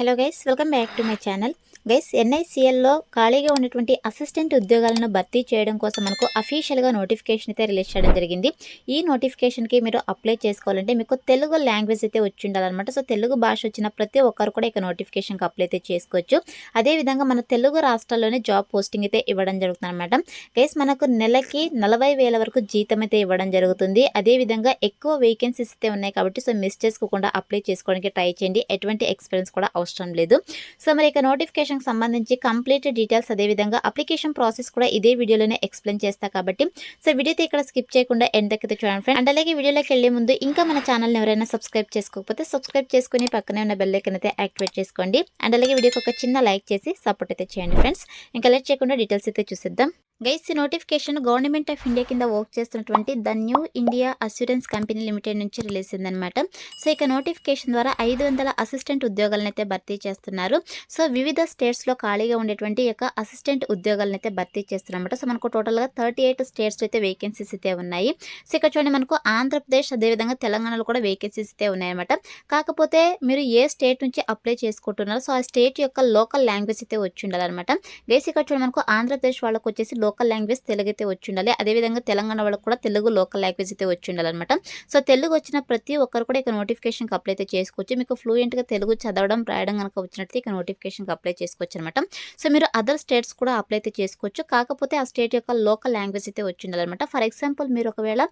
Hello guys, welcome back to my channel. Guys, ఎన్ఐసిఎల్లో ఖాళీగా ఉన్నటువంటి అసిస్టెంట్ ఉద్యోగాలను భర్తీ చేయడం కోసం మనకు అఫీషియల్గా నోటిఫికేషన్ అయితే రిలీజ్ చేయడం జరిగింది. ఈ నోటిఫికేషన్కి మీరు అప్లై చేసుకోవాలంటే మీకు తెలుగు లాంగ్వేజ్ అయితే వచ్చి ఉండాలన్నమాట. సో తెలుగు భాష వచ్చిన ప్రతి ఒక్కరు కూడా ఇక నోటిఫికేషన్కి అప్లై అయితే చేసుకోవచ్చు. అదేవిధంగా మన తెలుగు రాష్ట్రాల్లోనే జాబ్ పోస్టింగ్ అయితే ఇవ్వడం జరుగుతుంది అనమాట. గైస్, మనకు నెలకి 40,000 వరకు జీతం అయితే ఇవ్వడం జరుగుతుంది. అదేవిధంగా ఎక్కువ వేకెన్సీస్ అయితే ఉన్నాయి కాబట్టి సో మిస్ చేసుకోకుండా అప్లై చేసుకోవడానికి ట్రై చేయండి. ఎటువంటి ఎక్స్పీరియన్స్ కూడా అవసరం లేదు. సో మరి ఇక నోటిఫికేషన్ సంబంధించి కంప్లీట్ డీటెయిల్స్ అదేవిధంగా అప్లికేషన్ ప్రాసెస్ కూడా ఇదే వీడియోలోనే ఎక్స్ప్లెయిన్ చేస్తా కాబట్టి సో వీడియో అయితే ఇక్కడ స్కిప్ చేయకుండా ఎండ్ దాకా చూడండి ఫ్రెండ్. అండ్ అలాగే వీడియోలోకి వెళ్లే ముందు ఇంకా మన ఛానల్ని ఎవరైనా సబ్స్క్రైబ్ చేసుకోకపోతే సబ్స్క్రైబ్ చేసుకుని పక్కనే ఉన్న బెల్ ఐకాన్ అయితే యాక్టివేట్ చేసుకోండి. అండ్ అలాగే వీడియోకి ఒక చిన్న లైక్ చేసి సపోర్ట్ అయితే చేయండి ఫ్రెండ్స్. ఇంకా లేట్ చేయకుండా డీటెయిల్స్ అయితే చూసేద్దాం. గైస్, ఈ నోటిఫికేషన్ గవర్నమెంట్ ఆఫ్ ఇండియా కింద వర్క్ చేస్తున్నటువంటి the new India assurance company limited నుంచి రిలీజ్ అయిందనమాట. సో ఇక నోటిఫికేషన్ ద్వారా 500 అసిస్టెంట్ ఉద్యోగాలను అయితే భర్తీ చేస్తున్నారు. సో వివిధ స్టేట్స్లో ఖాళీగా ఉండేటువంటి యొక్క అసిస్టెంట్ ఉద్యోగాలను అయితే భర్తీ చేస్తున్నమాట. సో మనకు టోటల్గా 38 స్టేట్స్ అయితే వేకెన్సీస్ అయితే ఉన్నాయి. సో ఇక్కడ చూడండి, మనకు ఆంధ్రప్రదేశ్ అదేవిధంగా తెలంగాణలో కూడా వేకెన్సీస్ అయితే ఉన్నాయన్నమాట. కాకపోతే మీరు ఏ స్టేట్ నుంచి అప్లై చేసుకుంటున్నారో సో ఆ స్టేట్ యొక్క లోకల్ లాంగ్వేజ్ అయితే వచ్చి ఉండాలన్నమాట. గైస్, ఇక్కడ చూడండి, మనకు ఆంధ్రప్రదేశ్ వాళ్ళకి వచ్చేసి లోకల్ లాంగ్వేజ్ తెలుగు అయితే వచ్చి ఉండాలి. అదేవిధంగా తెలంగాణ వాళ్ళకి కూడా తెలుగు లోకల్ లాంగ్వేజ్ అయితే వచ్చి ఉండాలన్నమాట. సో తెలుగు వచ్చిన ప్రతి ఒక్కరు కూడా ఇక నోటిఫికేషన్కి అప్లై అయితే చేసుకోవచ్చు. మీకు ఫ్లూయెంట్గా తెలుగు చదవడం రాయడం కనుక వచ్చినట్టు ఇక నోటిఫికేషన్కి అప్లై చేసుకోవచ్చు అనమాట. సో మీరు అదర్ స్టేట్స్ కూడా అప్లై అయితే చేసుకోవచ్చు. కాకపోతే ఆ స్టేట్ యొక్క లోకల్ లాంగ్వేజ్ అయితే వచ్చి ఉండాలన్నమాట. ఫర్ ఎగ్జాంపుల్, మీరు ఒకవేళ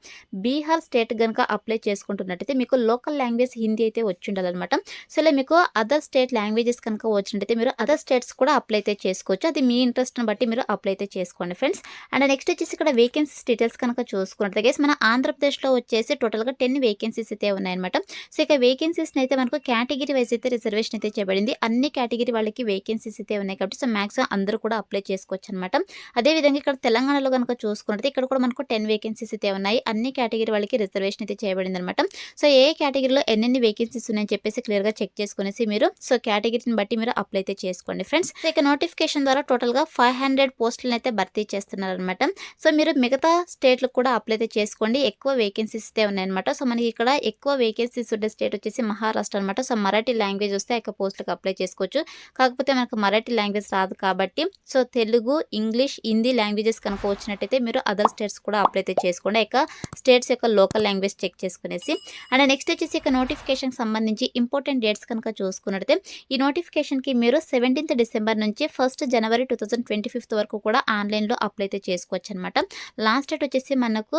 బీహార్ స్టేట్ కనుక అప్లై చేసుకుంటున్నట్టయితే మీకు లోకల్ లాంగ్వేజ్ హిందీ అయితే వచ్చి ఉండాలన్నమాట. సో ఇలా మీకు అదర్ స్టేట్ లాంగ్వేజెస్ కనుక వచ్చినట్టయితే మీరు అదర్ స్టేట్స్ కూడా అప్లై అయితే చేసుకోవచ్చు. అది మీ ఇంట్రెస్ట్ని బట్టి మీరు అప్లై అయితే చేసుకోండి ఫ్రెండ్స్. అండ్ నెక్స్ట్ వచ్చేసి ఇక్కడ వేకెన్సీస్ డీటెయిల్స్ కనుక చూసుకున్నట్టు గైస్, మన ఆంధ్రప్రదేశ్లో వచ్చేసి టోటల్గా 10 వేకెన్సీస్ అయితే ఉన్నాయన్నమాట. సో ఇక వేకెన్సీస్ని అయితే మనకు కేటగిరీ వైజ్ అయితే రిజర్వేషన్ అయితే చేయబడింది. అన్ని కేటగిరీ వాళ్ళకి వేకెన్సీస్ అయితే ఉన్నాయి కాబట్టి సో మ్యాక్సిమం అందరూ కూడా అప్లై చేసుకోవచ్చు అనమాట. అదేవిధంగా ఇక్కడ తెలంగాణలో కనుక చూసుకున్నట్టు ఇక్కడ కూడా మనకు 10 వేకెన్సీస్ అయితే ఉన్నాయి. అన్ని కేటగిరీ వాళ్ళకి రిజర్వేషన్ అయితే చేయబడింది అనమాట. సో ఏ కేటగిరీలో ఎన్ని వేకెన్సీస్ ఉన్నాయని చెప్పేసి క్లియర్గా చెక్ చేసుకునేసి మీరు సో కేటగిరీని బట్టి మీరు అప్లై అయితే చేసుకోండి ఫ్రెండ్స్. సో ఇక నోటిఫికేషన్ ద్వారా టోటల్గా 500 పోస్టులను అయితే భర్తీ చేస్తున్నారనమాట. సో మీరు మిగతా స్టేట్లకు కూడా అప్లై అయితే చేసుకోండి. ఎక్కువ వేకెన్సీస్ అయితే ఉన్నాయన్నమాట. సో మనకి ఇక్కడ ఎక్కువ వేకెన్సీస్ ఉండే స్టేట్ వచ్చేసి మహారాష్ట్ర అనమాట. సో మరాఠీ లాంగ్వేజ్ వస్తే ఆ పోస్టులకు అప్లై చేసుకోవచ్చు. కాకపోతే మనకు మరాఠీ లాంగ్వేజ్ రాదు కాబట్టి so Telugu, English, Hindi languages కనుక వచ్చినట్టయితే మీరు అదర్ స్టేట్స్ కూడా అప్లై అయితే చేసుకోండి. ఇక స్టేట్స్ యొక్క లోకల్ లాంగ్వేజ్ చెక్ చేసుకునేసి. అండ్ నెక్స్ట్ వచ్చేసి ఇక నోటిఫికేషన్కి సంబంధించి ఇంపార్టెంట్ డేట్స్ కనుక చూసుకున్నట్టయితే ఈ నోటిఫికేషన్కి మీరు 17th డిసెంబర్ నుంచి 1st జనవరి 2025 వరకు కూడా ఆన్లైన్లో అప్లై అయితే చేసుకోవచ్చు అనమాట. లాస్ట్ డేట్ వచ్చేసి మనకు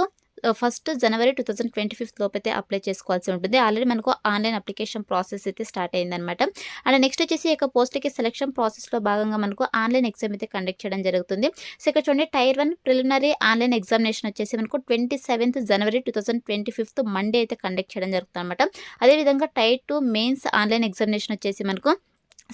1st జనవరి 2025 లోపైతే అప్లై చేసుకోవాల్సి ఉంటుంది. ఆల్రెడీ మనకు ఆన్లైన్ అప్లికేషన్ ప్రాసెస్ అయితే స్టార్ట్ అయిందనమాట. అండ్ నెక్స్ట్ వచ్చేసి ఇక పోస్ట్కి సెలక్షన్ ప్రాసెస్లో భాగంగా మనకు ఆన్లైన్ ఎగ్జామ్ అయితే కండక్ట్ చేయడం జరుగుతుంది. సో ఇక్కడ చూడండి, టైర్ 1 ప్రిలిమినరీ ఆన్లైన్ ఎగ్జామినేషన్ వచ్చేసి మనకు 27th జనవరి 2025 మండే అయితే కండక్ట్ చేయడం జరుగుతుంది అనమాట. అదేవిధంగా టైర్ 2 మెయిన్స్ ఆన్లైన్ ఎగ్జామినేషన్ వచ్చేసి మనకు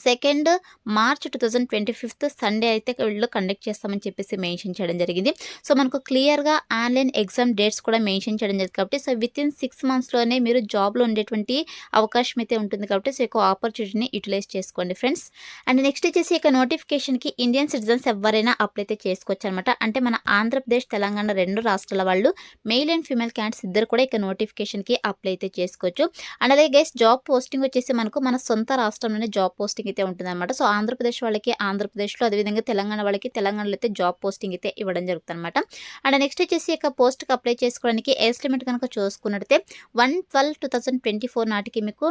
2nd మార్చ్ 2025 సండే అయితే వీళ్ళు కండక్ట్ చేస్తామని చెప్పేసి మెన్షన్ చేయడం జరిగింది. సో మనకు క్లియర్గా ఆన్లైన్ ఎగ్జామ్ డేట్స్ కూడా మెన్షన్ చేయడం జరిగింది కాబట్టి సో వితిన్ 6 monthsలోనే మీరు జాబ్లో ఉండేటువంటి అవకాశం అయితే ఉంటుంది కాబట్టి సో ఎక్కువ ఆపర్చునిటీని యూటిలైజ్ చేసుకోండి ఫ్రెండ్స్. అండ్ నెక్స్ట్ వచ్చేసి ఇక నోటిఫికేషన్కి ఇండియన్ సిటిజన్స్ ఎవరైనా అప్లై అయితే చేసుకోవచ్చు అనమాట. అంటే మన ఆంధ్రప్రదేశ్, తెలంగాణ 2 రాష్ట్రాల వాళ్ళు మెయిల్ అండ్ ఫీమేల్ క్యాండిడేట్స్ ఇద్దరు కూడా ఇక నోటిఫికేషన్కి అప్లై అయితే చేసుకోవచ్చు. అండ్ అలాగే గైస్, జాబ్ పోస్టింగ్ వచ్చేసి మనకు మన సొంత రాష్ట్రంలోనే జాబ్ పోస్టింగ్ అయితే ఉంటుంది అనమాట. సో ఆంధ్రప్రదేశ్ వాళ్ళకి ఆంధ్రప్రదేశ్లో, అదేవిధంగా తెలంగాణ వాళ్ళకి తెలంగాణలో అయితే జాబ్ పోస్టింగ్ అయితే ఇవ్వడం జరుగుతుంది అనమాట. అండ్ నెక్స్ట్ వచ్చేసి ఇక పోస్ట్కి అప్లై చేసుకోవడానికి ఏజ్ లిమిట్ కనుక చూసుకున్నట్టయితే 1/12/2024 నాటికి మీకు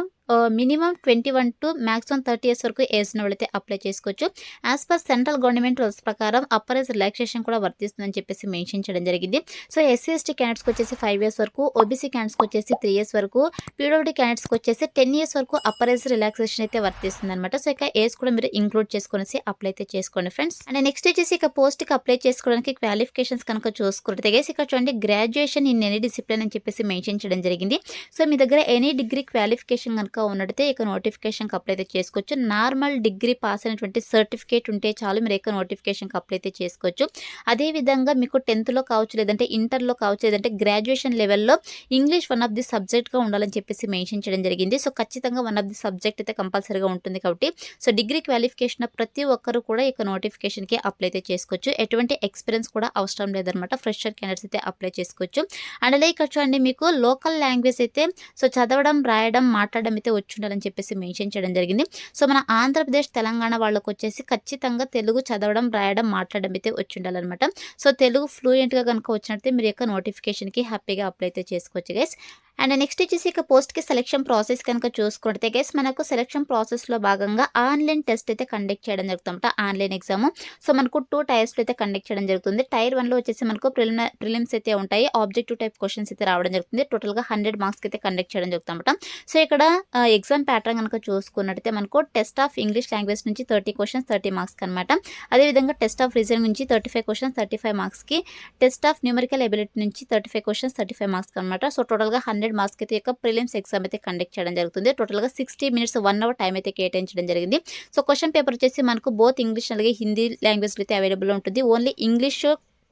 మినిమం 21 to మ్యాక్సిమం 30 years వరకు ఏజ్ వాళ్ళైతే అప్లై చేసుకోవచ్చు. As per central government rules ప్రకారం అప్పర్ ఏజ్ రిలాక్సేషన్ కూడా వర్తిస్తుందని చెప్పేసి మెన్షన్ చేయడం జరిగింది. సో ఎస్సీ ఎస్టీ క్యాండిడేట్స్కి వచ్చేసి 5 years వరకు, ఓబీసీ క్యాండిడేట్స్కి వచ్చేసి 3 years వరకు, పీడబ్ల్యూడీ క్యాండిడేట్స్కి వచ్చేసి 10 years వరకు అప్పర్ ఏజ్ రిలాక్సేషన్ అయితే వర్తిస్తుంది అనమాట. సో ఇక ఏజ్ కూడా మీరు ఇంక్లూడ్ చేసుకునేసి అప్లై అయితే చేసుకోండి ఫ్రెండ్స్. అండ్ నెక్స్ట్ వచ్చేసి ఇక పోస్ట్కి అప్లై చేసుకోవడానికి క్వాలిఫికేషన్స్ కనుక చూసుకుంటే ఇక్కడ చూడండి, గ్రాడ్యుయేషన్ ఇన్ ఎనీ డిసిప్లిన్ అని చెప్పేసి మెన్షన్ చేయడం జరిగింది. సో మీ దగ్గర ఎనీ డిగ్రీ క్వాలిఫికేషన్ కనుక ఉన్నట్టయితే ఇక నోటిఫికేషన్కి అప్లై అయితే చేసుకోవచ్చు. నార్మల్ డిగ్రీ పాస్ అయినటువంటి సర్టిఫికేట్ ఉంటే చాలు మీరు ఇక నోటిఫికేషన్కి అప్లై అయితే చేసుకోవచ్చు. అదేవిధంగా మీకు 10th కావచ్చు, లేదంటే ఇంటర్లో కావచ్చు, లేదంటే గ్రాడ్యుయేషన్ లెవెల్లో ఇంగ్లీష్ వన్ ఆఫ్ ది సబ్జెక్ట్గా ఉండాలని చెప్పేసి మెన్షన్ చేయడం జరిగింది. సో ఖచ్చితంగా వన్ ఆఫ్ ది సబ్జెక్ట్ అయితే కంపల్సరీగా ఉంటుంది కాబట్టి సో డిగ్రీ క్వాలిఫికేషన్ ప్రతి ఒక్కరు కూడా ఇక నోటిఫికేషన్కి అప్లై అయితే చేసుకోవచ్చు. ఎటువంటి ఎక్స్పీరియన్స్ కూడా అవసరం లేదనమాట. ఫ్రెషర్ క్యాండిడేట్స్ అయితే అప్లై చేసుకోవచ్చు. అండ్ అలాగే ఇక్కడ చూడండి, మీకు లోకల్ లాంగ్వేజ్ అయితే సో చదవడం, రాయడం, మాట్లాడడం అయితే అయితే వచ్చి ఉండాలని చెప్పేసి మెన్షన్ చేయడం జరిగింది. సో మన ఆంధ్రప్రదేశ్ తెలంగాణ వాళ్ళకి వచ్చేసి ఖచ్చితంగా తెలుగు చదవడం రాయడం మాట్లాడడం అయితే వచ్చి ఉండాలన్నమాట. సో తెలుగు ఫ్లూయెంట్గా కనుక వచ్చినట్లయితే మీరు యొక్క నోటిఫికేషన్కి హ్యాపీగా అప్లై అయితే చేసుకోవచ్చు గైస్. అండ్ నెక్స్ట్ వచ్చేసి ఇక పోస్ట్కి సెలక్షన్ ప్రాసెస్ కనుక చూసుకుంటే గైస్ మనకు సెలక్షన్ ప్రాసెస్లో భాగంగా ఆన్లైన్ టెస్ట్ అయితే కండక్ట్ చేయడం జరుగుతుంట, ఆన్లైన్ ఎగ్జామ్. సో మనకు 2 టైర్స్లో అయితే కండక్ట్ చేయడం జరుగుతుంది. టైర్ 1లో వచ్చేసి మనకు ప్రిలిమ్స్ అయితే ఉంటాయి, ఆబ్జెక్టివ్ టైప్ క్వశ్చన్స్ అయితే రావడం జరుగుతుంది. టోటల్గా 100 మార్క్స్కి అయితే కండక్ట్ చేయడం జరుగుతుంట. సో ఇక్కడ ఎగ్జామ్ ప్యాటర్న్ కనుక చూసుకున్నట్టయితే మనకు టెస్ట్ ఆఫ్ ఇంగ్లీష్ లాంగ్వేజ్ నుంచి 30 క్వశ్చన్స్ 30 మార్క్స్ అనమాట. అదేవిధంగా టెస్ట్ ఆఫ్ రీజనింగ్ నుంచి 35 క్వశ్చన్స్ 35 మార్క్స్కి, టెస్ట్ ఆఫ్ న్యూమరికల్ ఎబిలిటీ నుంచి 35 క్వశ్చన్స్ 35 మార్క్స్ అనమాట. సో టోటల్గా 100 మార్క్స్కి అయితే యొక్క ప్రిలిమ్స్ ఎగ్జామ్ అయితే కండక్ట్ చేయడం జరుగుతుంది. టోటల్గా 60 మినిట్స్ 1 అవర్ టైం అయితే కేటాయించడం జరిగింది. సో క్వశ్చన్ పేపర్ వచ్చేసి మనకు బోత్ ఇంగ్లీష్ అలాగే హిందీ లాంగ్వేజ్లో అయితే అవైలబుల్ ఉంటుంది. ఓన్లీ ఇంగ్లీష్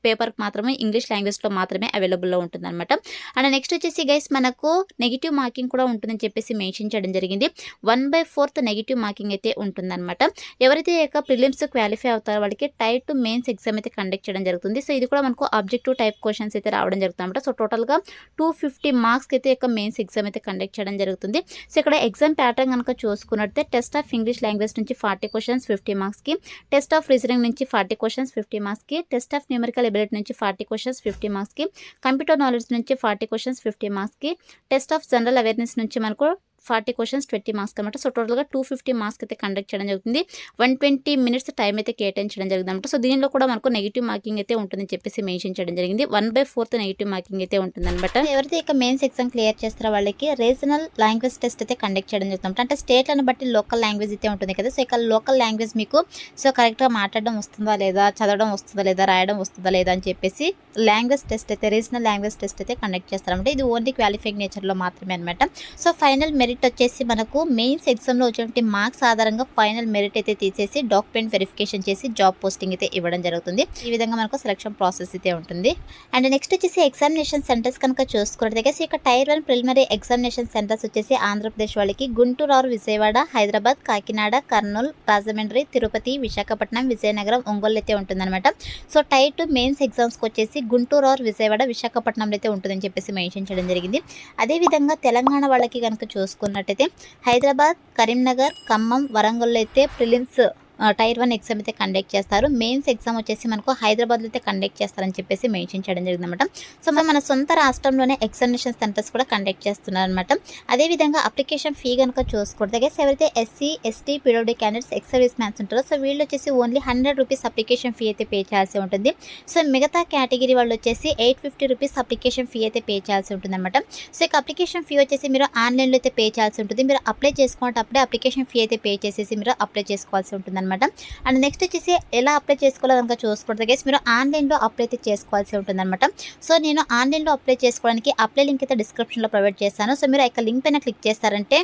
పేపర్కి మాత్రమే ఇంగ్లీష్ లాంగ్వేజ్లో మాత్రమే అవైలబుల్లో ఉంటుంది అనమాట. అండ్ నెక్స్ట్ వచ్చేసి గైస్ మనకు నెగిటివ్ మార్కింగ్ కూడా ఉంటుందని చెప్పేసి మెన్షన్ చేయడం జరిగింది. 1/4 నెగిటివ్ మార్కింగ్ అయితే ఉంటుందన్నమాట. ఎవరైతే యొక్క ప్రిలిమ్స్ క్వాలిఫై అవుతారో వాళ్ళకి టైర్ 2 మెయిన్స్ ఎగ్జామ్ అయితే కండక్ట్ చేయడం జరుగుతుంది. సో ఇది కూడా మనకు ఆబ్జెక్టివ్ టైప్ క్వశ్చన్స్ అయితే రావడం జరుగుతుంది అనమాట. సో టోటల్గా 250 మార్క్స్కి అయితే యొక్క మెయిన్స్ ఎగ్జామ్ అయితే కండక్ట్ చేయడం జరుగుతుంది. సో ఇక్కడ ఎగ్జామ్ ప్యాటర్న్ కనుక చూసుకున్నట్లయితే టెస్ట్ ఆఫ్ ఇంగ్లీష్ లాంగ్వేజ్ నుంచి 40 క్వశ్చన్స్ 50 మార్క్స్కి, టెస్ట్ ఆఫ్ రీజనింగ్ నుంచి 40 క్వశ్చన్స్ 50 మార్క్స్కి, టెస్ట్ ఆఫ్ న్యూమరికల్ ఎబిలిటీ నుంచి 40 క్వశ్చన్స్ 50 మార్క్స్కి, కంప్యూటర్ నాలెడ్జ్ నుంచి 40 క్వశ్చన్స్ 50 మార్క్స్కి, టెస్ట్ ఆఫ్ జనరల్ అవేర్నెస్ నుంచి మనకు 40 క్వశ్చన్స్ 20 మార్క్స్ అనమాట. సో టోటల్గా 250 మార్క్స్ అయితే కండక్ట్ చేయడం జరుగుతుంది. 120 మినిట్స్ టైం అయితే కేటాయించడం జరిగింది అనమాట. సో దీనిలో కూడా మనకు నెగిటివ్ మార్కింగ్ అయితే ఉంటుందని చెప్పేసి మెన్షన్ చేయడం జరిగింది. 1/4 నెగిటివ్ మార్కింగ్ అయితే ఉంటుంది అనమాట. ఎవరైతే ఇక మెయిన్స్ ఎగ్జామ్ క్లియర్ చేస్తారో వాళ్ళకి రీజనల్ లాంగ్వేజ్ టెస్ట్ అయితే కండక్ట్ చేయడం జరుగుతుంది. అంటే స్టేట్లను బట్టి లోకల్ లాంగ్వేజ్ అయితే ఉంటుంది కదా. సో ఇక లోకల్ లాంగ్వేజ్ మీకు సో కరెక్ట్గా మాట్లాడడం వస్తుందా లేదా, చదవడం వస్తుందా లేదా, రాయడం వస్తుందా లేదా అని చెప్పేసి లాంగ్వేజ్ టెస్ట్ అయితే రీజనల్ లాంగ్వేజ్ టెస్ట్ అయితే కండక్ట్ చేస్తారన్నమాట. ఇది ఓన్లీ క్వాలిఫైయింగ్ నేచర్లో మాత్రమే అనమాట. సో ఫైనల్ మెరిట్ వచ్చేసి మనకు మెయిన్స్ ఎగ్జామ్లో వచ్చినటువంటి మార్క్స్ ఆధారంగా ఫైనల్ మెరిట్ అయితే తీసేసి డాక్యుమెంట్ వెరిఫికేషన్ చేసి జాబ్ పోస్టింగ్ అయితే ఇవ్వడం జరుగుతుంది. ఈ విధంగా మనకు సెలక్షన్ ప్రాసెస్ అయితే ఉంటుంది. అండ్ నెక్స్ట్ వచ్చేసి ఎగ్జామినేషన్ సెంటర్స్ కనుక చూసుకున్నట్లయితే ఇక టైర్ 1 ప్రిలిమినరీ ఎగ్జామినేషన్ సెంటర్స్ వచ్చేసి ఆంధ్రప్రదేశ్ వాళ్ళకి గుంటూరు, విజయవాడ, హైదరాబాద్, కాకినాడ, కర్నూలు, రాజమండ్రి, తిరుపతి, విశాఖపట్నం, విజయనగరం, ఒంగోలు అయితే ఉంటుందన్నమాట. సో టైర్ 2 మెయిన్స్ ఎగ్జామ్స్కి వచ్చేసి గుంటూరు, విజయవాడ, విశాఖపట్నంలో అయితే ఉంటుందని చెప్పేసి మెన్షన్ చేయడం జరిగింది. అదేవిధంగా తెలంగాణ వాళ్ళకి కనుక చూసుకున్నట్టయితే హైదరాబాద్, కరీంనగర్, ఖమ్మం, వరంగల్లో అయితే ప్రిలిమ్స్ టైర్ 1 ఎగ్జామ్ అయితే కండక్ట్ చేస్తారు. మెయిన్స్ ఎగ్జామ్ వచ్చేసి మనకు హైదరాబాద్లో అయితే కండక్ట్ చేస్తారని చెప్పేసి మెన్షన్ చేయడం జరిగింది అనమాట. సో మన సొంత రాష్ట్రంలోనే ఎగ్జామినేషన్ సెంటర్స్ కూడా కండక్ట్ చేస్తున్నారు అనమాట. అదేవిధంగా అప్లికేషన్ ఫీ కనుక చూసుకుంటే ఎవరైతే SC, ST, PWD candidates, ex service man's ఉంటారో సో వీళ్ళు వచ్చేసి ఓన్లీ 100 రూపీస్ అప్లికేషన్ ఫీ అయితే పే చేయాల్సి ఉంటుంది. సో మిగతా కేటగిరీ వాళ్ళు వచ్చేసి 850 రూపీస్ అప్లికేషన్ ఫీ అయితే పే చేయాల్సి ఉంటుంది అనమాట. సో ఇక అప్లికేషన్ ఫీ వచ్చేసి మీరు ఆన్లైన్లో అయితే పే చేయాల్సి ఉంటుంది. మీరు అప్లై చేసుకునేటప్పుడే అప్లికేషన్ ఫీ అయితే పే చేసేసి మీరు అప్లై చేసుకోవాల్సి ఉంటుంది అనమాట. అండ్ నెక్స్ట్ వచ్చేసి ఎలా అప్లై చేసుకోవాలో కనుక చూసుకుంటే గైస్ మీరు ఆన్లైన్లో అప్లై అయితే చేసుకోవాల్సి ఉంటుందన్నమాట. సో నేను ఆన్లైన్లో అప్లై చేసుకోవడానికి అప్లై లింక్ అయితే డిస్క్రిప్షన్లో ప్రొవైడ్ చేస్తాను. సో మీరు ఆ లింక్ పైన క్లిక్ చేస్తారంటే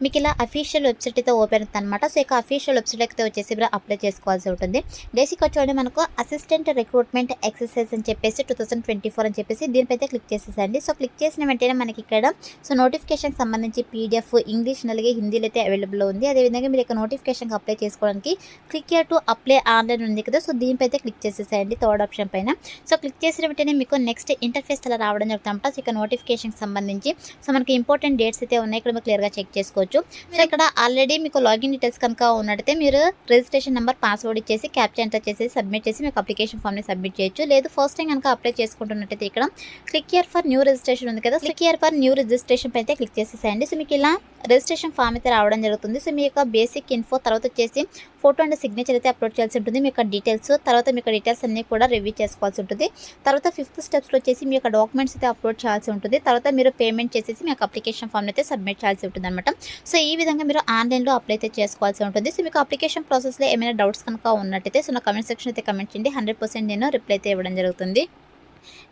మీకు ఇలా అఫీషియల్ వెబ్సైట్ అయితే ఓపెన్ అవుతుంది అనమాట. సో ఇక అఫీషియల్ వెబ్సైట్ అయితే వచ్చేసి మీరు అప్లై చేసుకోవాల్సి ఉంటుంది. బేసిక్గా చూడండి మనకు అసిస్టెంట్ రిక్రూట్మెంట్ ఎక్సర్సైజ్ అని చెప్పేసి 2024 అని చెప్పేసి దీనిపైతే క్లిక్ చేసేసండి. సో క్లిక్ చేసిన వెంటనే మనకి ఇక్కడ సో నోటిఫికేషన్ సంబంధించి పీడిఎఫ్ ఇంగ్లీష్ అలాగే హిందీలో అయితే అవైలబుల్లో ఉంది. అదేవిధంగా మీరు ఇక నోటిఫికేషన్కి అప్లై చేసుకోవడానికి click here to apply online ఉంది కదా. సో దీనిపైతే క్లిక్ చేసేసేయండి థర్డ్ ఆప్షన్ పైన. సో క్లిక్ చేసిన వెంటనే మీకు నెక్స్ట్ ఇంటర్ఫేస్ అలా రావడం జరుగుతుంట. సో ఇక నోటిఫికేషన్కి సంబంధించి సో మనకి ఇంపార్టెంట్ డేట్స్ అయితే ఉన్నాయి, ఇక్కడ మీరు క్లియర్గా చెక్ చేసుకోవచ్చు. సో ఇక్కడ ఆల్రెడీ మీకు లాగిన్ డీటెయిల్స్ కనుక ఉన్నట్టయితే మీరు రిజిస్ట్రేషన్ నెంబర్, పాస్వర్డ్ ఇచ్చేసి క్యాప్చా ఎంటర్ చేసి సబ్మిట్ చేసి మీకు అప్లికేషన్ ఫామ్ని సబ్మిట్ చేయొచ్చు. లేదు ఫస్ట్ టైం కనుక అప్లై చేసుకుంటున్నట్టయితే ఇక్కడ click here for new registration ఉంది కదా. Click here for new registration పై అయితే క్లిక్ చేసేసేయండి. సో మీకు ఇలా రిజిస్ట్రేషన్ ఫామ్ అయితే రావడం జరుగుతుంది. సో మీ యొక్క బేసిక్ ఇన్ఫో తర్వాత వచ్చేసి ఫోటో అండ్ సిగ్నేచర్ అయితే అప్లోడ్ చేయాల్సి ఉంటుంది. మీ యొక్క డీటెయిల్స్ తర్వాత మీ యొక్క డీటెయిల్స్ అన్నీ కూడా రివ్యూ చేసుకోవాల్సి ఉంటుంది. తర్వాత 5th స్టెప్స్లో వచ్చేసి మీ యొక్క డాక్యుమెంట్స్ అయితే అప్లోడ్ చేయాల్సి ఉంటుంది. తర్వాత మీరు పేమెంట్ చేసేసి మీ యొక్క అప్లికేషన్ ఫామ్ అయితే సబ్మిట్ చేయాల్సి ఉంటుంది అనమాట. సో ఈ విధంగా మీరు ఆన్లైన్లో అప్లై అయితే చేసుకోవాల్సి ఉంటుంది. సో మీకు అప్లికేషన్ ప్రాసెస్లో ఏమైనా డౌట్స్ కనుక ఉన్నట్టయితే సో నా కమెంట్ సెక్షన్ అయితే కమెంట్ చేయండి. 100% నేను రిప్లై అయితే ఇవ్వడం జరుగుతుంది.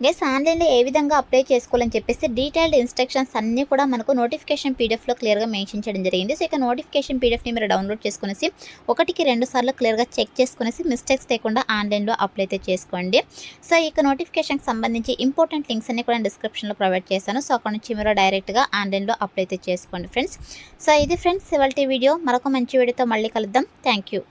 గైస్ ఆన్లైన్లో ఏ విధంగా అప్లై చేసుకోవాలని చెప్పేసి డీటెయిల్డ్ ఇన్స్ట్రక్షన్స్ అన్నీ కూడా మనకు నోటిఫికేషన్ పీడిఎఫ్లో క్లియర్గా మెన్షన్ చేయడం జరిగింది. సో ఇక నోటిఫికేషన్ పీడిఎఫ్ని మీరు డౌన్లోడ్ చేసుకునేసి 1-2 సార్లు క్లియర్గా చెక్ చేసుకునేసి మిస్టేక్స్ లేకుండా ఆన్లైన్లో అప్లై అయితే చేసుకోండి. సో ఇక నోటిఫికేషన్కి సంబంధించి ఇంపార్టెంట్ లింక్స్ అన్ని కూడా డిస్క్రిప్షన్లో ప్రొవైడ్ చేస్తాను. సో అక్కడ నుంచి మీరు డైరెక్ట్గా ఆన్లైన్లో అప్లై అయితే చేసుకోండి ఫ్రెండ్స్. సో ఇది ఫ్రెండ్స్ ఇవాళ వీడియో. మరొక మంచి వీడియోతో మళ్ళీ కలుద్దాం. Thank you.